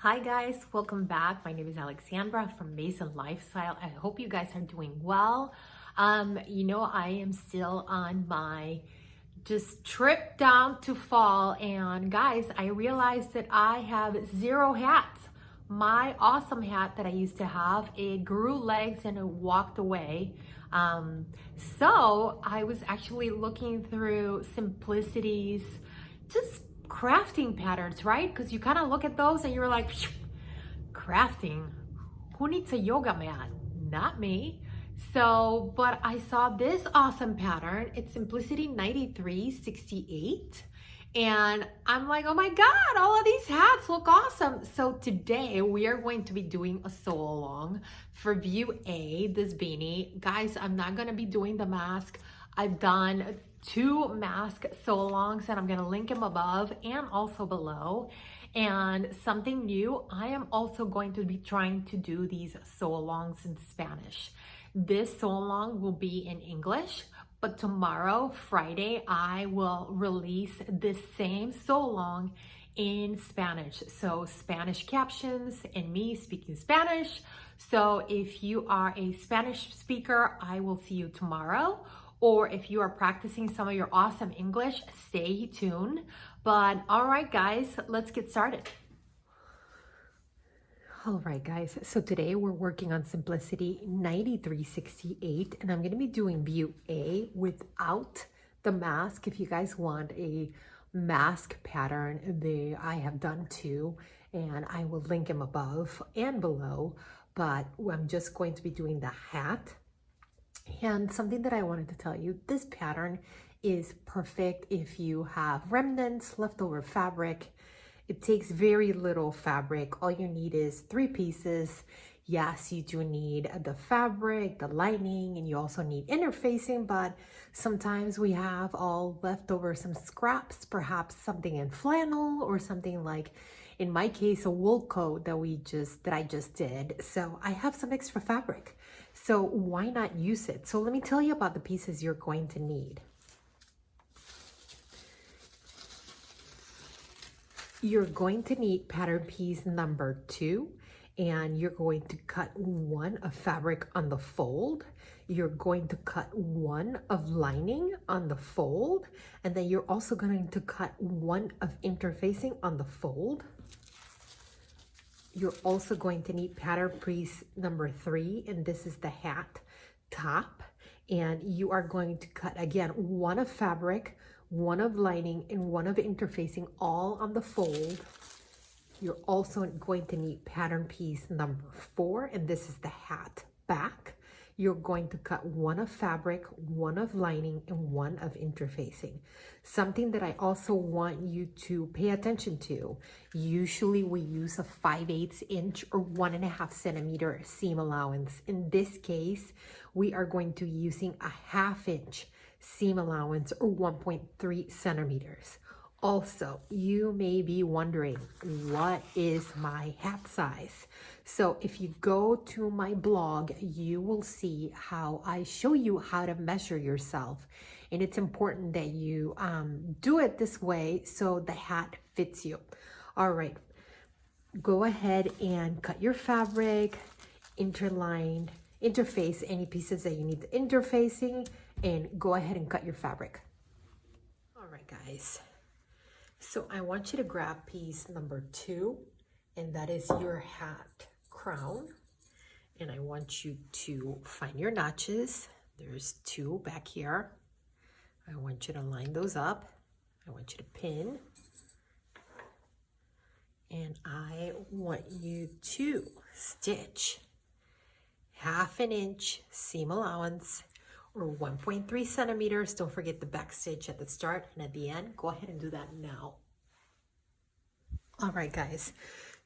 Hi guys, welcome back. My name is Alexandra from Mason Lifestyle. I hope you guys are doing well. I am still on my just trip down to fall, and guys, I realized that I have 0 hats. My awesome hat that I used to have, it grew legs and it walked away. So I was actually looking through Simplicity's just crafting patterns, right? Because you kind of look at those and you're like, crafting, who needs a yoga mat? Not me. So, but I saw this awesome pattern. It's Simplicity 9368. And I'm like, oh my God, all of these hats look awesome. So today we are going to be doing a sew along for view A, this beanie. Guys, I'm not gonna be doing the mask. I've done 2 mask sew alongs and I'm gonna link them above and also below. And something new, I am also going to be trying to do these sew alongs in Spanish. This sew along will be in English, but tomorrow, Friday, I will release this same sew along in Spanish. So Spanish captions and me speaking Spanish. So if you are a Spanish speaker, I will see you tomorrow. Or if you are practicing some of your awesome English, stay tuned. But all right, guys, let's get started. All right, guys, so today we're working on Simplicity 9368, and I'm going to be doing view A without the mask. If you guys want a mask pattern, I have done 2, and I will link them above and below, but I'm just going to be doing the hat. And something that I wanted to tell you, this pattern is perfect if you have remnants, leftover fabric. It takes very little fabric. All you need is 3 pieces. Yes, you do need the fabric, the lining, and you also need interfacing, but sometimes we have all leftover some scraps, perhaps something in flannel or something like, in my case, a wool coat that I just did. So I have some extra fabric. So why not use it? So let me tell you about the pieces you're going to need. You're going to need pattern piece number 2, and you're going to cut 1 of fabric on the fold. You're going to cut 1 of lining on the fold, and then you're also going to cut 1 of interfacing on the fold. You're also going to need pattern piece number 3, and this is the hat top. And you are going to cut, again, 1 of fabric, 1 of lining, and 1 of interfacing, all on the fold. You're also going to need pattern piece number 4, and this is the hat back. You're going to cut 1 of fabric, 1 of lining, and 1 of interfacing. Something that I also want you to pay attention to, usually we use a 5/8 inch or 1.5 centimeter seam allowance. In this case, we are going to be using a 1/2 inch seam allowance or 1.3 centimeters. Also, you may be wondering, what is my hat size? So if you go to my blog, you will see how I show you how to measure yourself. And it's important that you do it this way so the hat fits you. All right, go ahead and cut your fabric, interline, interface any pieces that you need the interfacing, and go ahead and cut your fabric. All right, guys. So I want you to grab piece number 2, and that is your hat crown. And I want you to find your notches. There's 2 back here. I want you to line those up. I want you to pin. And I want you to stitch 1/2 inch seam allowance or 1.3 centimeters. Don't forget the back stitch at the start and at the end. Go ahead and do that now. All right, guys.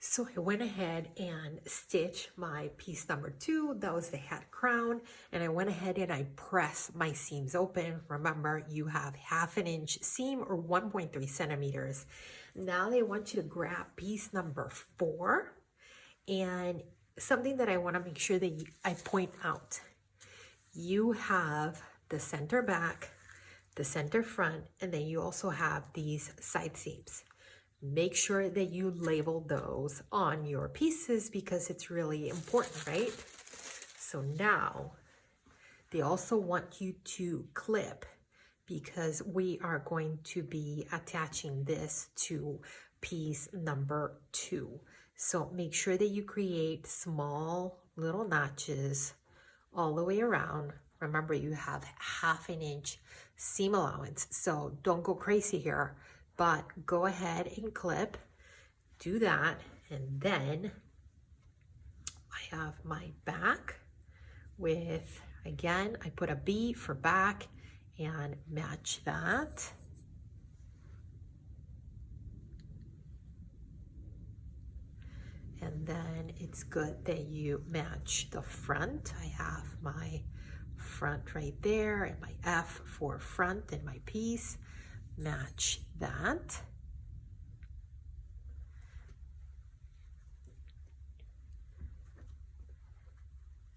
So I went ahead and stitched my piece number 2. That was the hat crown. And I went ahead and I pressed my seams open. Remember, you have 1/2 inch seam or 1.3 centimeters. Now I want you to grab piece number 4. And something that I want to make sure that I point out. You have the center back, the center front, and then you also have these side seams. Make sure that you label those on your pieces because it's really important, right? So now they also want you to clip because we are going to be attaching this to piece number 2. So make sure that you create small little notches all the way around. Remember, you have 1/2 inch seam allowance, so don't go crazy here, but go ahead and clip, do that, and then I have my back with, again, I put a B for back and match that. And then it's good that you match the front. I have my front right there and my F for front and my piece. Match that.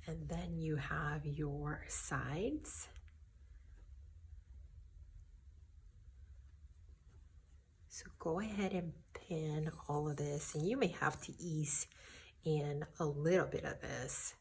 And then you have your sides. So go ahead and pin all of this, and you may have to ease in a little bit of this.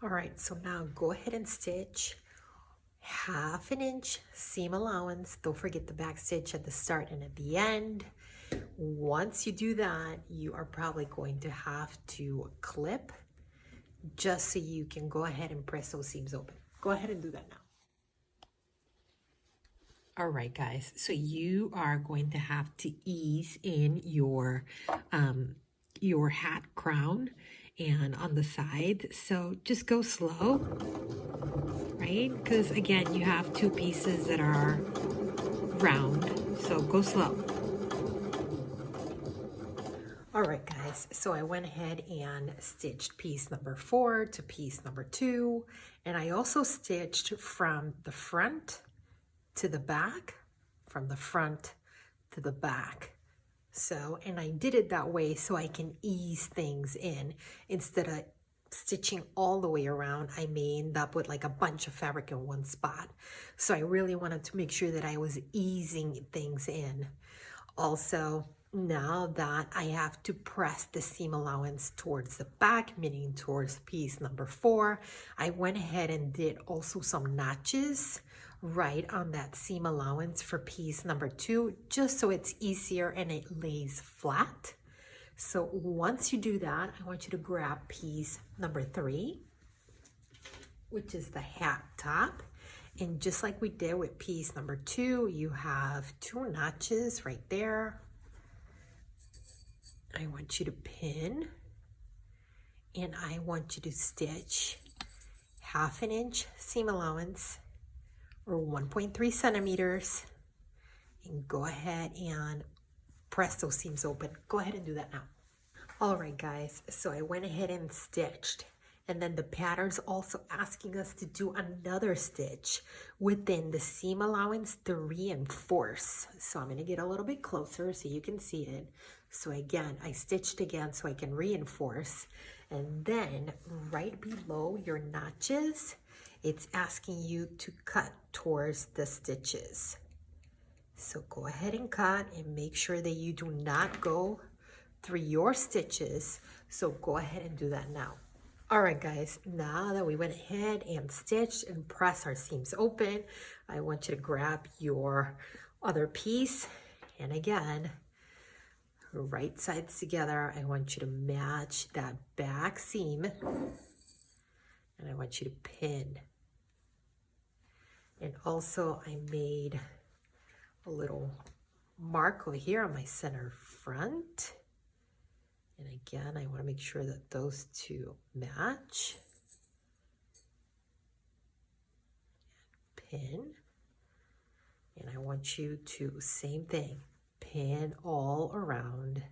All right, so now go ahead and stitch 1/2 inch seam allowance. Don't forget the back stitch at the start and at the end. Once you do that, you are probably going to have to clip just so you can go ahead and press those seams open. Go ahead and do that now. All right, guys, so you are going to have to ease in your hat crown and on the side. So just go slow, right? Because again, you have 2 pieces that are round, so go slow. All right, guys, so I went ahead and stitched piece number 4 to piece number 2, and I also stitched from the front to the back, from the front to the back. So, and I did it that way so I can ease things in. Instead of stitching all the way around, I may end up with like a bunch of fabric in one spot. So I really wanted to make sure that I was easing things in. Also, now that I have to press the seam allowance towards the back, meaning towards piece number 4, I went ahead and did also some notches right on that seam allowance for piece number 2, just so it's easier and it lays flat. So once you do that, I want you to grab piece number 3, which is the hat top. And just like we did with piece number 2, you have 2 notches right there. I want you to pin, and I want you to stitch 1/2 inch seam allowance or 1.3 centimeters, and go ahead and press those seams open. Go ahead and do that now. All right, guys, so I went ahead and stitched, and then the pattern's also asking us to do another stitch within the seam allowance to reinforce. So I'm gonna get a little bit closer so you can see it. So again, I stitched again so I can reinforce, and then right below your notches, it's asking you to cut towards the stitches. So go ahead and cut and make sure that you do not go through your stitches. So go ahead and do that now. All right, guys, now that we went ahead and stitched and pressed our seams open, I want you to grab your other piece and again, right sides together. I want you to match that back seam, and I want you to pin. And also I made a little mark over here on my center front. And again, I want to make sure that those two match. Pin. And I want you to, same thing, pin all around.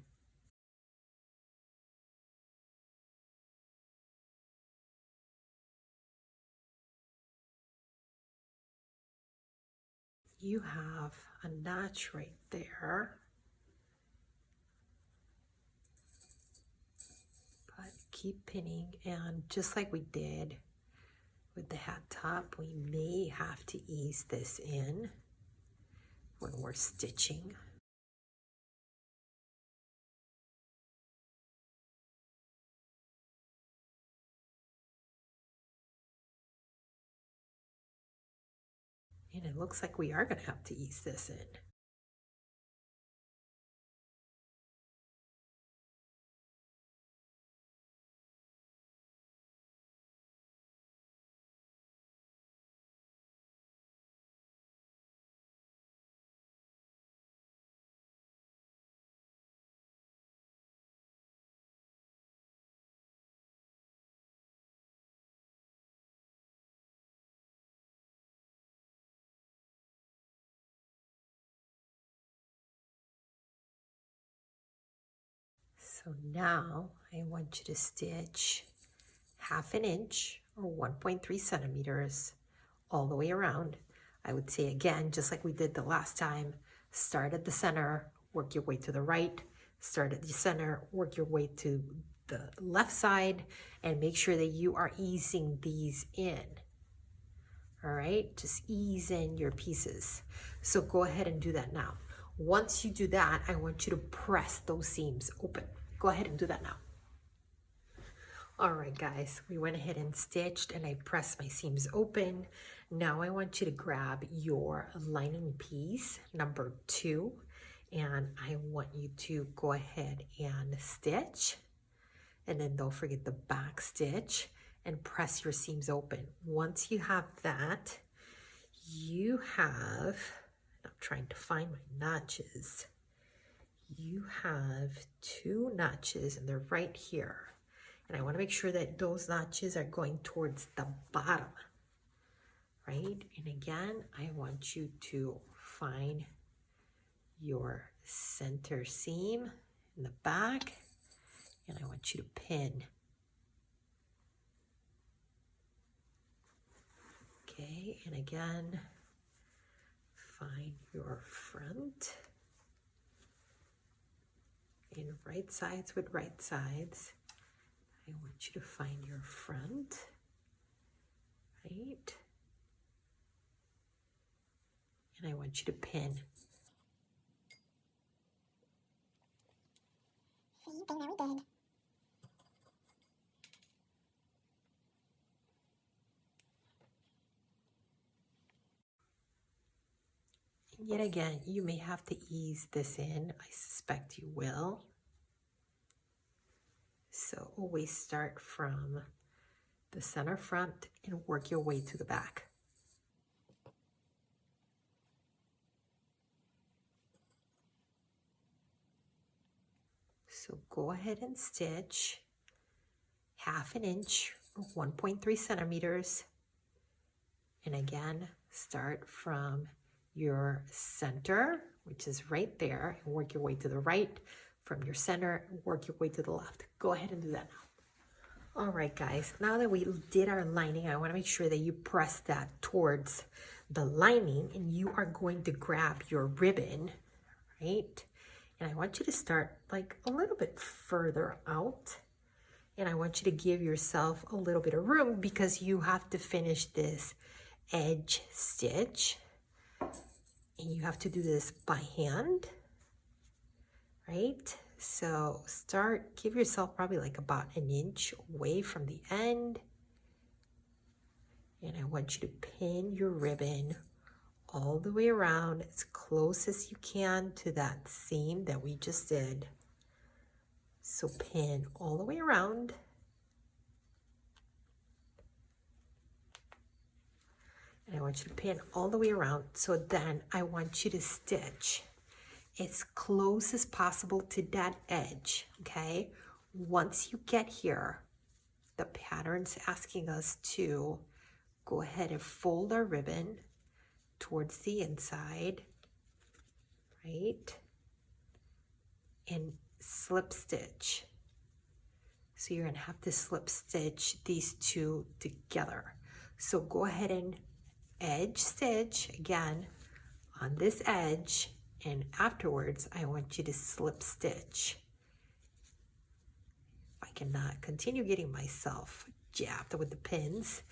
You have a notch right there. But keep pinning, and just like we did with the hat top, we may have to ease this in when we're stitching. And it looks like we are going to have to ease this in. So now I want you to stitch 1/2 inch or 1.3 centimeters all the way around. I would say again, just like we did the last time, start at the center, work your way to the right, start at the center, work your way to the left side, and make sure that you are easing these in. All right, just ease in your pieces. So go ahead and do that now. Once you do that, I want you to press those seams open. Go ahead and do that now. All right, guys, we went ahead and stitched, and I pressed my seams open. Now I want you to grab your lining piece, number 2, and I want you to go ahead and stitch. And then don't forget the back stitch and press your seams open. Once you have that, you have, I'm trying to find my notches. You have 2 notches, and they're right here. And I want to make sure that those notches are going towards the bottom, right? And again, I want you to find your center seam in the back, and I want you to pin. Okay, and again, find your front. And right sides with right sides. I want you to find your front, right? And I want you to pin. See, they're very good. And yet again, you may have to ease this in. I suspect you will. So always start from the center front and work your way to the back. So go ahead and stitch 1/2 inch or 1.3 centimeters. And again, start from your center, which is right there, and work your way to the right. From your center, work your way to the left. Go ahead and do that now. All right, guys, now that we did our lining, I want to make sure that you press that towards the lining, and you are going to grab your ribbon, right? And I want you to start like a little bit further out, and I want you to give yourself a little bit of room because you have to finish this edge stitch, and you have to do this by hand, right? So give yourself probably like about 1 inch away from the end, and I want you to pin your ribbon all the way around as close as you can to that seam that we just did. So pin all the way around. And I want you to pin all the way around. So then I want you to stitch as close as possible to that edge, okay? Once you get here, the pattern's asking us to go ahead and fold our ribbon towards the inside, right? And slip stitch. So you're gonna have to slip stitch these two together. So go ahead and edge stitch again on this edge, and afterwards I want you to slip stitch. I cannot continue getting myself jabbed with the pins,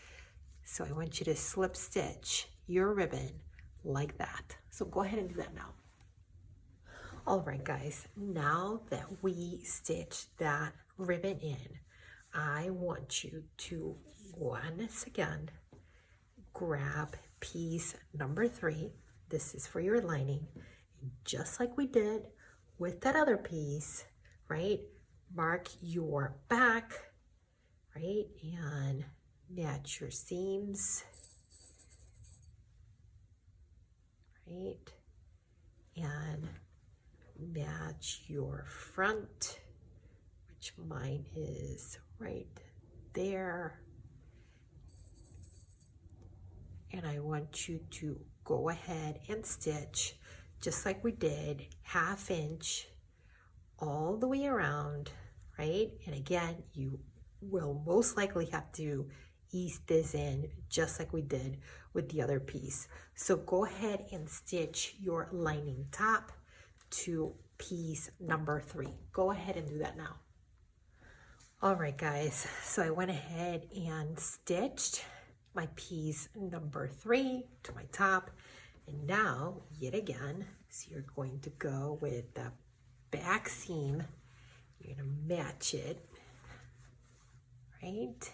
so I want you to slip stitch your ribbon like that. So go ahead and do that now. All right, guys, now that we stitched that ribbon in, I want you to once again grab piece number 3. This is for your lining. Just like we did with that other piece, right? Mark your back, right? And match your seams, right? And match your front, which mine is right there. And I want you to go ahead and stitch just like we did, 1/2 inch all the way around, right? And again, you will most likely have to ease this in just like we did with the other piece. So go ahead and stitch your lining top to piece number 3. Go ahead and do that now. All right, guys, so I went ahead and stitched my piece number 3 to my top, and now yet again, so you're going to go with the back seam, you're going to match it, right?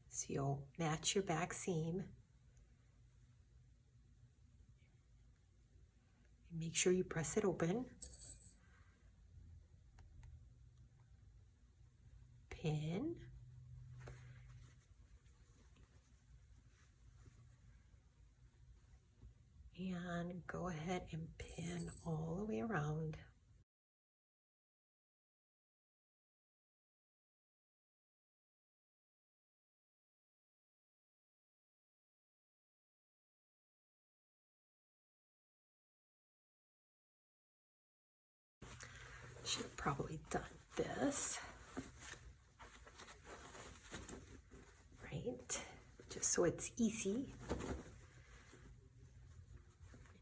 So you'll match your back seam. Make sure you press it open. Pin. And go ahead and pin all the way around. Should have probably done this, right? Just so it's easy.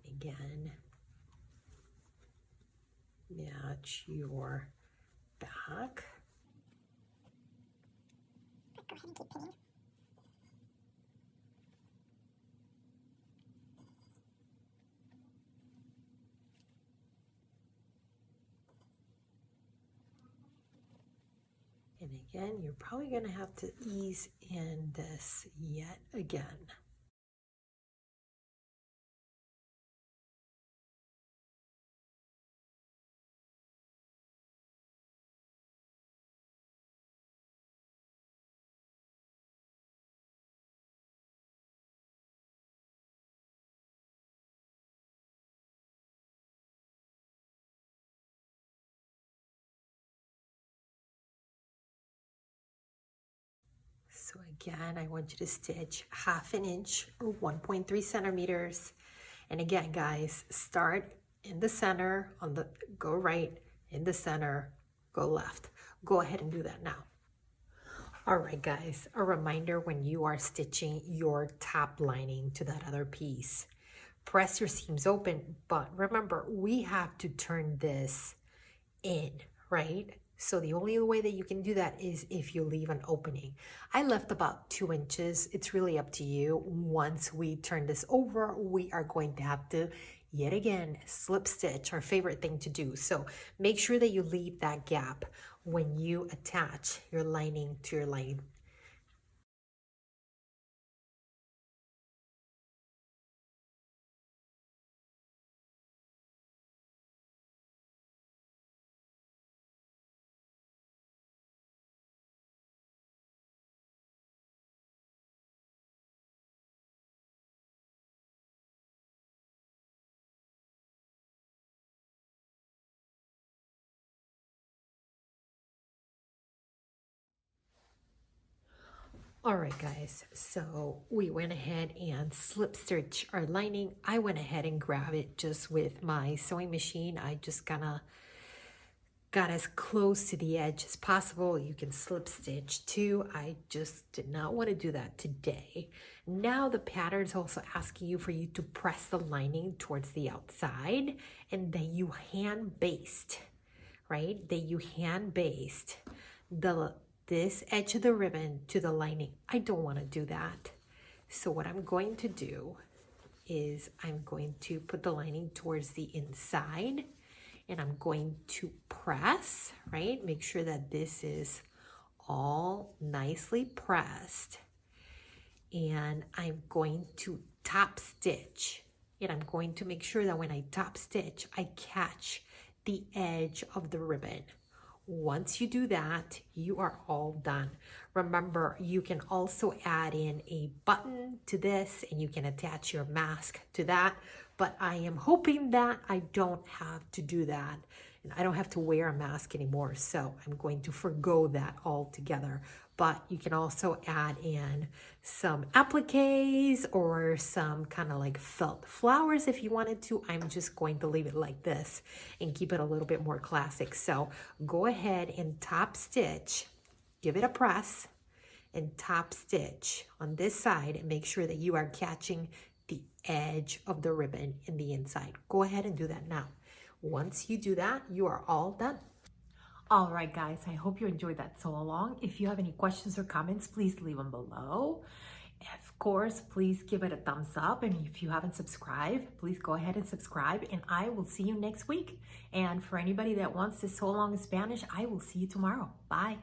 And again, match your back. Go ahead and keep pinning. And again, you're probably going to have to ease in this yet again. So again, I want you to stitch 1/2 inch or 1.3 centimeters. And again, guys, start in the center, on the go right, in the center, go left. Go ahead and do that now. All right, guys, a reminder when you are stitching your top lining to that other piece, press your seams open, but remember, we have to turn this in, right? So the only way that you can do that is if you leave an opening. I left about 2 inches. It's really up to you. Once we turn this over, we are going to have to, yet again, slip stitch, our favorite thing to do. So make sure that you leave that gap when you attach your lining to your lining. All right, guys, so we went ahead and slip stitch our lining. I went ahead and grabbed it just with my sewing machine. I just got as close to the edge as possible. You can slip stitch too. I just did not want to do that today. Now the pattern is also asking you for you to press the lining towards the outside, and then you hand baste, right? Then you hand baste this edge of the ribbon to the lining. I don't want to do that. So what I'm going to do is I'm going to put the lining towards the inside, and I'm going to press, right? Make sure that this is all nicely pressed. And I'm going to top stitch. And I'm going to make sure that when I top stitch, I catch the edge of the ribbon. Once you do that, you are all done. Remember, you can also add in a button to this, and you can attach your mask to that. But I am hoping that I don't have to do that, and I don't have to wear a mask anymore. So I'm going to forgo that altogether. But you can also add in some appliques or some kind of like felt flowers if you wanted to. I'm just going to leave it like this and keep it a little bit more classic. So go ahead and top stitch, give it a press, and top stitch on this side, and make sure that you are catching the edge of the ribbon in the inside. Go ahead and do that now. Once you do that, you are all done. All right, guys, I hope you enjoyed that sew along. If you have any questions or comments, please leave them below. Of course, please give it a thumbs up. And if you haven't subscribed, please go ahead and subscribe, and I will see you next week. And for anybody that wants to sew along in Spanish, I will see you tomorrow. Bye.